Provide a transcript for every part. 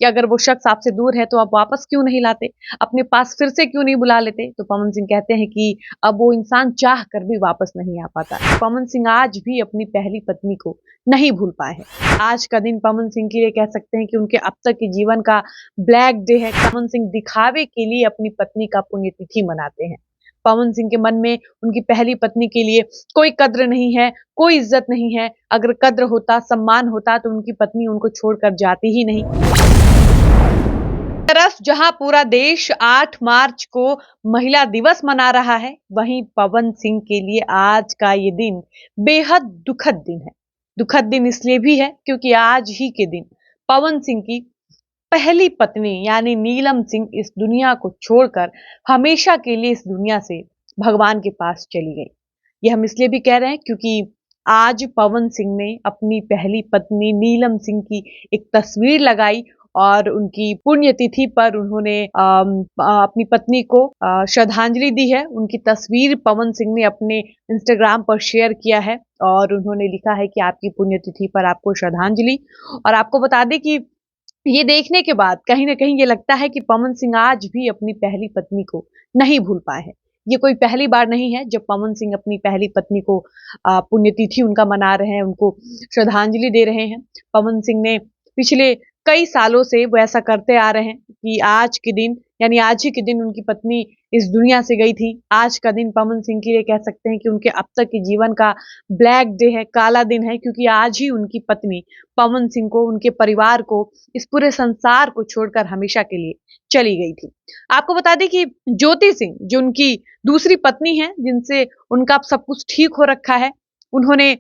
कि अगर वो शख्स आपसे दूर है तो आप वापस क्यों नहीं लाते? अपने पास फिर से क्यों नहीं बुला लेते? तो पवन सिंह कहते हैं कि अब वो इंसान चाह कर भी वापस नहीं आ पाता। पवन सिंह आज भी अपनी पहली पत्नी को नहीं भूल पाए हैं। आज का दिन पवन सिंह के लिए कह सकते हैं कि उनके अब तक के जीवन का ब्लैक डे है। पवन सिंह दिखावे के लिए अपनी पत्नी का पुण्यतिथि मनाते हैं। पवन सिंह के मन में उनकी पहली पत्नी के लिए कोई कद्र नहीं है, कोई इज्जत नहीं है। अगर कद्र होता, सम्मान होता तो उनकी पत्नी उनको छोड़कर जाती ही नहीं। तरफ जहां पूरा देश 8 मार्च को महिला दिवस मना रहा है, वहीं पवन सिंह के लिए आज का ये दिन बेहद दुखद दिन है। दुखद दिन इसलिए भी है क्योंकि आज ही के दिन पवन सिंह की पहली पत्नी यानी नीलम सिंह इस दुनिया को छोड़कर हमेशा के लिए इस दुनिया से भगवान के पास चली गई। ये हम इसलिए भी कह रहे हैं क्योंकि आज पवन सिंह ने अपनी पहली पत्नी नीलम सिंह की एक तस्वीर लगाई और उनकी पुण्यतिथि पर उन्होंने अपनी पत्नी को श्रद्धांजलि दी है। उनकी तस्वीर पवन सिंह ने अपने इंस्टाग्राम पर शेयर किया है और उन्होंने लिखा है कि आपकी पुण्यतिथि पर आपको श्रद्धांजलि। और आपको बता दें कि ये देखने के बाद कहीं न कहीं ये लगता है कि पवन सिंह आज भी अपनी पहली पत्नी को नहीं भूल पाए हैं। ये कोई पहली बार नहीं है जब पवन सिंह अपनी पहली पत्नी को पुण्यतिथि उनका मना रहे हैं, उनको श्रद्धांजलि दे रहे हैं। पवन सिंह ने पिछले कई सालों से वो ऐसा करते आ रहे हैं कि आज के दिन यानी आज ही के दिन उनकी पत्नी इस दुनिया से गई थी। आज का दिन पवन सिंह के लिए कह सकते हैं कि उनके अब तक के जीवन का ब्लैक डे है, काला दिन है क्योंकि आज ही उनकी पत्नी पवन सिंह को, उनके परिवार को, इस पूरे संसार को छोड़कर हमेशा के लिए चली गई थी। आपको बता दें कि ज्योति सिंह जो उनकी दूसरी पत्नी है, जिनसे उनका अब सब कुछ ठीक हो रखा है, उन्होंने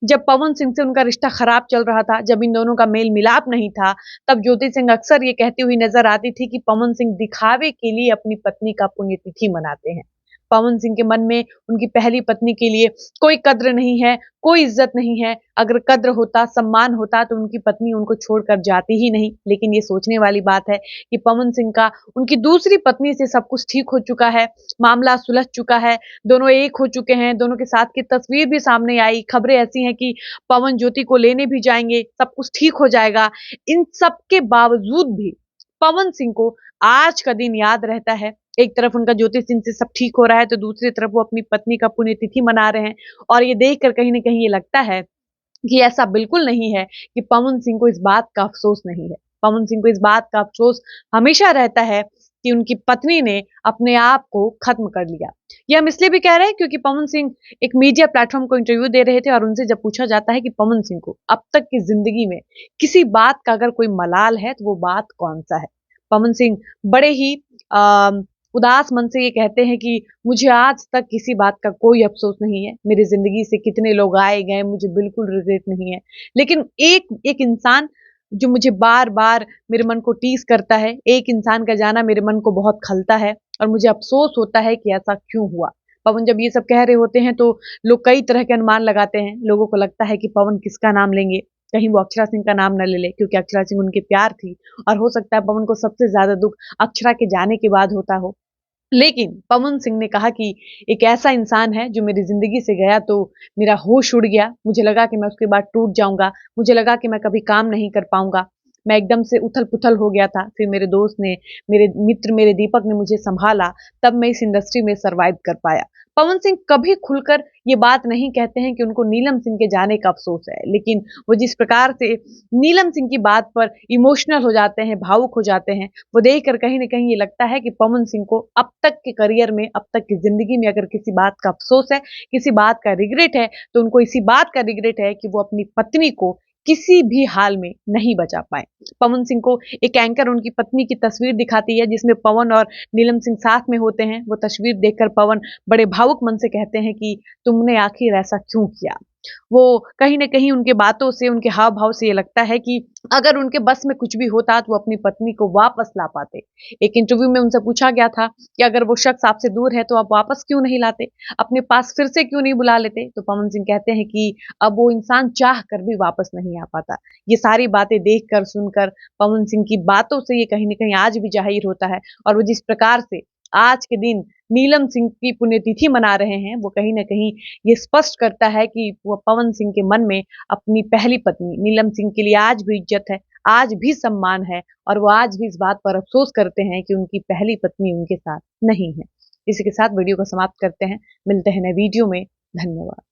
जब पवन सिंह से उनका रिश्ता खराब चल रहा था, जब इन दोनों का मेल मिलाप नहीं था, तब ज्योति सिंह अक्सर ये कहती हुई नजर आती थी कि पवन सिंह दिखावे के लिए अपनी पत्नी का पुण्यतिथि मनाते हैं। पवन सिंह के मन में उनकी पहली पत्नी के लिए कोई कद्र नहीं है, कोई इज्जत नहीं है। अगर कद्र होता, सम्मान होता तो उनकी पत्नी उनको छोड़कर जाती ही नहीं। लेकिन ये सोचने वाली बात है कि पवन सिंह का उनकी दूसरी पत्नी से सब कुछ ठीक हो चुका है, मामला सुलझ चुका है, दोनों एक हो चुके हैं, दोनों के साथ की तस्वीर भी सामने आई, खबरें ऐसी हैं कि पवन ज्योति को लेने भी जाएँगे, सब कुछ ठीक हो जाएगा। इन सब के बावजूद भी पवन सिंह को आज का दिन याद रहता है। एक तरफ उनका ज्योति सिंह से सब ठीक हो रहा है, तो दूसरी तरफ वो अपनी पत्नी का पुण्यतिथि मना रहे हैं और ये देखकर कहीं न कहीं ये लगता है कि ऐसा बिल्कुल नहीं है कि पवन सिंह को इस बात का अफ़सोस नहीं है। पवन सिंह को इस बात का अफ़सोस हमेशा रहता है कि उनकी पत्नी ने अपने आप को ख़त्म कर लिया। ये हम इसलिए भी कह रहे हैं क्योंकि पवन सिंह एक मीडिया प्लेटफ़ॉर्म को इंटरव्यू दे रहे थे और उनसे जब पूछा जाता है कि पवन सिंह को अब तक की ज़िंदगी में किसी बात का अगर कोई मलाल है, तो वो बात कौन-सा है? पवन सिंह बड़े ही अ, उदास मन से ये कहते हैं कि मुझे आज तक किसी बात का कोई अफ़सोस नहीं है। मेरी ज़िंदगी से कितने लोग आए गए, मुझे बिल्कुल रिग्रेट नहीं है। लेकिन एक एक इंसान जो मुझे बार-बार मेरे मन को टीज़ करता है, एक इंसान का जाना मेरे मन को बहुत खलता है और मुझे अफ़सोस होता है कि ऐसा क्यों हुआ। पवन जब ये सब कह रहे होते हैं तो लोग कई तरह के अनुमान लगाते हैं। लोगों को लगता है कि पवन किसका नाम लेंगे? कहीं वो अक्षरा सिंह का नाम ना ले लें क्योंकि अक्षरा सिंह उनकी प्यार थी और हो सकता है पवन को सबसे ज़्यादा दुःख अक्षरा के जाने के बाद होता हो। लेकिन पवन सिंह ने कहा कि एक ऐसा इंसान है जो मेरी ज़िंदगी से गया तो मेरा होश उड़ गया। मुझे लगा कि मैं उसके बाद टूट जाऊँगा। मुझे लगा कि मैं कभी काम नहीं कर पाऊँगा। मैं एकदम से उथल-पुथल हो गया था। फिर मेरे दोस्त ने, मेरे मित्र, मेरे दीपक ने मुझे सँभाला, तब मैं इस इंडस्ट्री में सर्वाइव कर पाया। पवन सिंह कभी खुलकर ये बात नहीं कहते हैं कि उनको नीलम सिंह के जाने का अफ़सोस है। लेकिन वो जिस प्रकार से नीलम सिंह की बात पर इमोशनल हो जाते हैं, भावुक हो जाते हैं, वो देखकर कहीं न कहीं ये लगता है कि पवन सिंह को अब तक के करियर में, अब तक की ज़िंदगी में अगर किसी बात का अफ़सोस है, किसी बात का रिग्रेट है, तो उनको इसी बात का रिग्रेट है कि वो अपनी पत्नी को किसी भी हाल में नहीं बचा पाए। पवन सिंह को एक एंकर उनकी पत्नी की तस्वीर दिखाती है जिसमें पवन और नीलम सिंह साथ में होते हैं। वो तस्वीर देखकर पवन बड़े भावुक मन से कहते हैं कि तुमने आखिर ऐसा क्यों किया? वो कहीं न कहीं उनके बातों से, उनके हाव-भाव से ये लगता है कि अगर उनके बस में कुछ भी होता तो वो अपनी पत्नी को वापस ला पाते। एक इंटरव्यू में उनसे पूछा गया था कि अगर वो शख्स आपसे दूर है तो आप वापस क्यों नहीं लाते? अपने पास फिर से क्यों नहीं बुला लेते? तो पवन सिंह कहते हैं कि अब वो इंसान चाह कर भी वापस नहीं आ पाता। ये सारी बातें देखकर, सुनकर पवन सिंह की बातों से ये कहीं न कहीं आज भी ज़ाहिर होता है और वो जिस प्रकार से आज के दिन नीलम सिंह की पुण्यतिथि मना रहे हैं, वो कहीं न कहीं ये स्पष्ट करता है कि वो पवन सिंह के मन में अपनी पहली पत्नी नीलम सिंह के लिए आज भी इज़्ज़त है, आज भी सम्मान है और वो आज भी इस बात पर अफ़सोस करते हैं कि उनकी पहली पत्नी उनके साथ नहीं है। इसी के साथ वीडियो को समाप्त करते हैं। मिलते हैं नए वीडियो में। धन्यवाद।